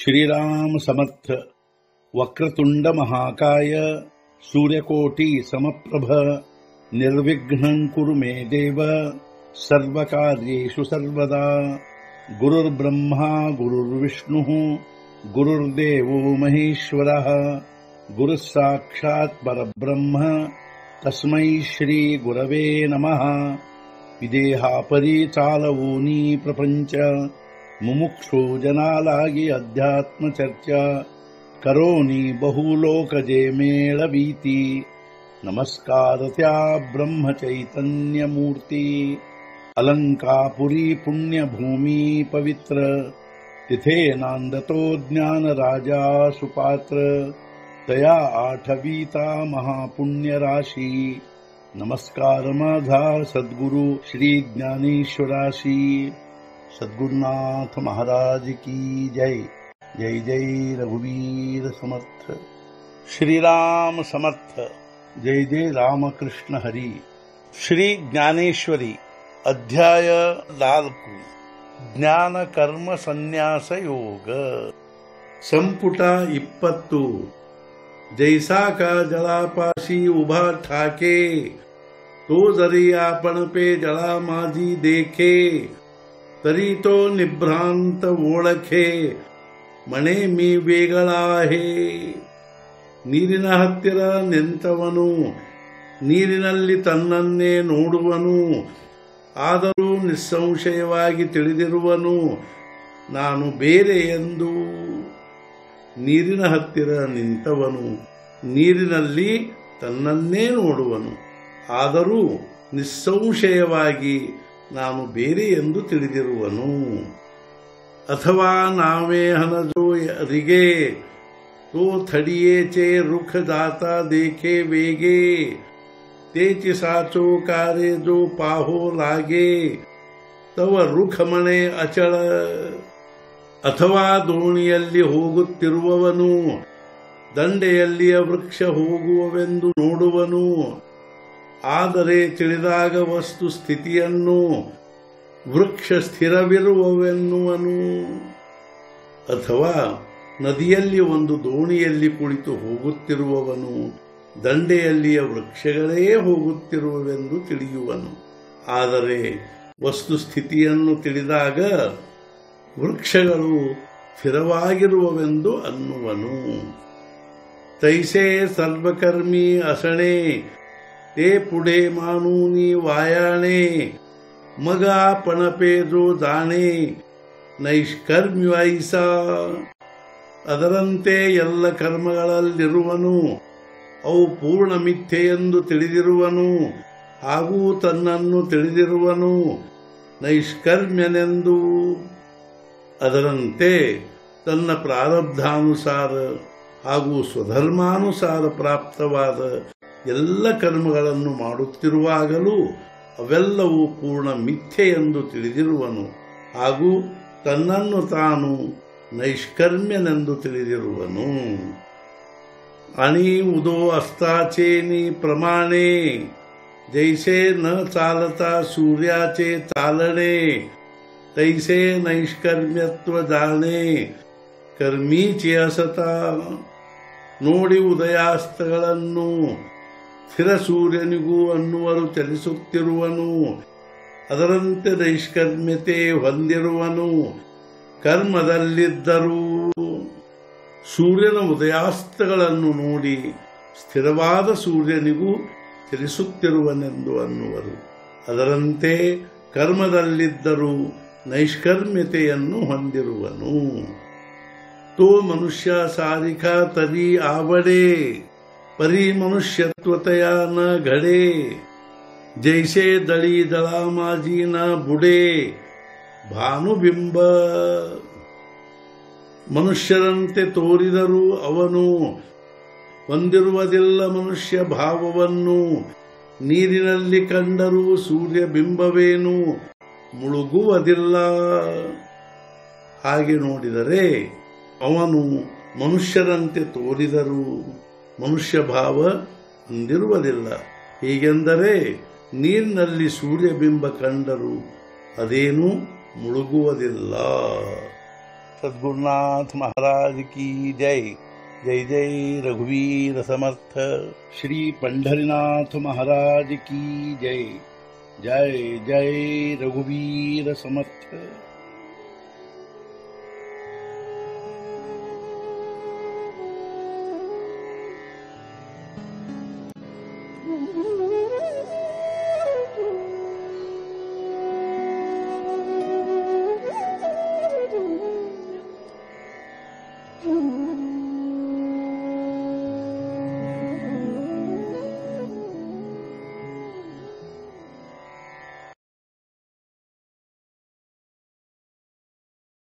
श्रीराम समर्थ। वक्रतुंड महाकाय सूर्यकोटि समप्रभ निर्विघ्नं कुरु मे देव सर्वकार्येषु सर्वदा। गुरुर्ब्रह्मा गुरुर्विष्णुः गुरुर्देवो महेश्वरः गुरुः साक्षात् परब्रह्म तस्मै श्री गुरवे नमः। विदेहापरि चालवूनी प्रपंच मुमुक्षो जनालागी अध्यात्म चर्चा करोनी बहुलोकजे मेळवीती। नमस्कार त्या ब्रह्म चैतन्य मूर्ती। अलंकापुरी पुण्यभूमी पवित्र तिथे नांदतो ज्ञान राजा सुपात्र। तया आठवीता महापुण्य राशी। नमस्कार माझा सद्गुरु श्री ज्ञानेश्वराशी। सद्गुरुनाथ महाराज की जय। जय जय रघुवीर समर्थ। श्रीराम समर्थ। जय जय रामकृष्ण हरी। श्री ज्ञानेश्वरी अध्याय 4 ಜ್ಞಾನ ಕರ್ಮ ಸನ್ಯಾಸ ಯೋಗ ಸಂಪುಟ 20। जैसा का जलापाशी उभा ठाके तो जरी आपण पे जळा माझी देखे तरी तो निभ्रांत ओळखे मणे मी वेगळा आहे। ನೀರಿನ ಹತ್ತಿರ ನಿಂತವನು ನೀರಿನಲ್ಲಿ ತನ್ನನ್ನೇ ನೋಡುವನು, ಆದರೂ ನಿಸ್ಸಂಶಯವಾಗಿ ತಿಳಿದಿರುವನು ನಾನು ಬೇರೆ ಎಂದು। ನೀರಿನ ಹತ್ತಿರ ನಿಂತವನು ನೀರಿನಲ್ಲಿ ತನ್ನನ್ನೇ ನೋಡುವನು, ಆದರೂ ನಿಸ್ಸಂಶಯವಾಗಿ ನಾನು ಬೇರೆ ಎಂದು ತಿಳಿದಿರುವನು। ಅಥವಾ ನಾವೇ ಹನಜೋ ರಿಗೆ तो थडिये चे रुख जाता देखे वेगे तेची साचो कारे जो पाहो लागे तव रुख मणे अचळ। ಅಥವಾ ದೋಣಿಯಲ್ಲಿ ಹೋಗುತ್ತಿರುವವನು ದಂಡೆಯಲ್ಲಿಯ ವೃಕ್ಷ ಹೋಗುವವೆಂದು ನೋಡುವನು, ಆದರೆ ತಿಳಿದಾಗ ವಸ್ತು ಸ್ಥಿತಿಯನ್ನು ವೃಕ್ಷ ಸ್ಥಿರವಿರುವವೆನ್ನುವನು। ಅಥವಾ ನದಿಯಲ್ಲಿ ಒಂದು ದೋಣಿಯಲ್ಲಿ ಕುಳಿತು ಹೋಗುತ್ತಿರುವವನು ದಂಡೆಯಲ್ಲಿಯ ವೃಕ್ಷಗಳೇ ಹೋಗುತ್ತಿರುವವೆಂದು ತಿಳಿಯುವನು, ಆದರೆ ವಸ್ತು ಸ್ಥಿತಿಯನ್ನು ತಿಳಿದಾಗ ವೃಕ್ಷಗಳು ಸ್ಥಿರವಾಗಿರುವವೆಂದು ಅನ್ನುವನು। ತೈಸೆ ಸರ್ವಕರ್ಮಿ ಅಸಣೆ ते पुढे मानूनी वायाणे मग पणपे जो जाणे ನೈಷ್ಕರ್ಮ್ಯೈಸ। ಅದರಂತೆ ಎಲ್ಲ ಕರ್ಮಗಳಲ್ಲಿರುವನು, ಅವು ಪೂರ್ಣ ಮಿಥ್ಯೆಯೆಂದು ತಿಳಿದಿರುವನು, ಹಾಗೂ ತನ್ನನ್ನು ತಿಳಿದಿರುವನು ನೈಷ್ಕರ್ಮ್ಯನೆಂದು। ಅದರಂತೆ ತನ್ನ ಪ್ರಾರಬ್ಧಾನುಸಾರ ಹಾಗೂ ಸ್ವಧರ್ಮಾನುಸಾರ ಪ್ರಾಪ್ತವಾದ ಎಲ್ಲ ಕರ್ಮಗಳನ್ನು ಮಾಡುತ್ತಿರುವಾಗಲೂ ಅವೆಲ್ಲವೂ ಪೂರ್ಣ ಮಿಥ್ಯೆ ಎಂದು ತಿಳಿದಿರುವನು, ಹಾಗೂ ತನ್ನನ್ನು ತಾನು ನೈಷ್ಕರ್ಮ್ಯನೆಂದು ತಿಳಿದಿರುವನು। आणि उदो अस्ताचेनी प्रमाणे जैसे न चालता सूर्याचे चालणे तैसे नैष्कर्म्यत्व जाणे कर्मीचे असता। ನೋಡಿ ಉದಯಾಸ್ತಗಳನ್ನು ಸ್ಥಿರ ಸೂರ್ಯನಿಗೂ ಅನ್ನುವರು ಚಲಿಸುತ್ತಿರುವನು, ಅದರಂತೆ ನೈಷ್ಕರ್ಮ್ಯತೆ ಹೊಂದಿರುವನು ಕರ್ಮದಲ್ಲಿದ್ದರೂ। ಸೂರ್ಯನ ಉದಯಾಸ್ತಗಳನ್ನು ನೋಡಿ ಸ್ಥಿರವಾದ ಸೂರ್ಯನಿಗೂ ಚಲಿಸುತ್ತಿರುವನೆಂದು ಅನ್ನುವರು, ಅದರಂತೆ ಕರ್ಮದಲ್ಲಿದ್ದರೂ ನೈಷ್ಕರ್ಮ್ಯತೆಯನ್ನು ಹೊಂದಿರುವನು। तो मनुष्य सारिखा तरी आवडे परी मनुष्यत्वतया न घडे जैसे दळी दळा माझी न बुडे ಭಾನುಬಿಂಬ। ಮನುಷ್ಯರಂತೆ ತೋರಿದರೂ ಅವನು ಹೊಂದಿರುವುದಿಲ್ಲ ಮನುಷ್ಯ ಭಾವವನ್ನು, ನೀರಿನಲ್ಲಿ ಕಂಡರೂ ಸೂರ್ಯ ಬಿಂಬವೇನು ಮುಳುಗುವುದಿಲ್ಲ। ಹಾಗೆ ನೋಡಿದರೆ ಅವನು ಮನುಷ್ಯರಂತೆ ತೋರಿದರೂ ಮನುಷ್ಯ ಭಾವ ಹೊಂದಿರುವುದಿಲ್ಲ, ಹೀಗೆಂದರೆ ನೀರಿನಲ್ಲಿ ಸೂರ್ಯಬಿಂಬ ಕಂಡರೂ ಅದೇನೂ ಮುಳುಗುವುದಿಲ್ಲ। सद्गुरुनाथ महाराज की जय। जय जय रघुवीर समर्थ। श्री पंढरीनाथ महाराज की जय। जय जय रघुवीर समर्थ।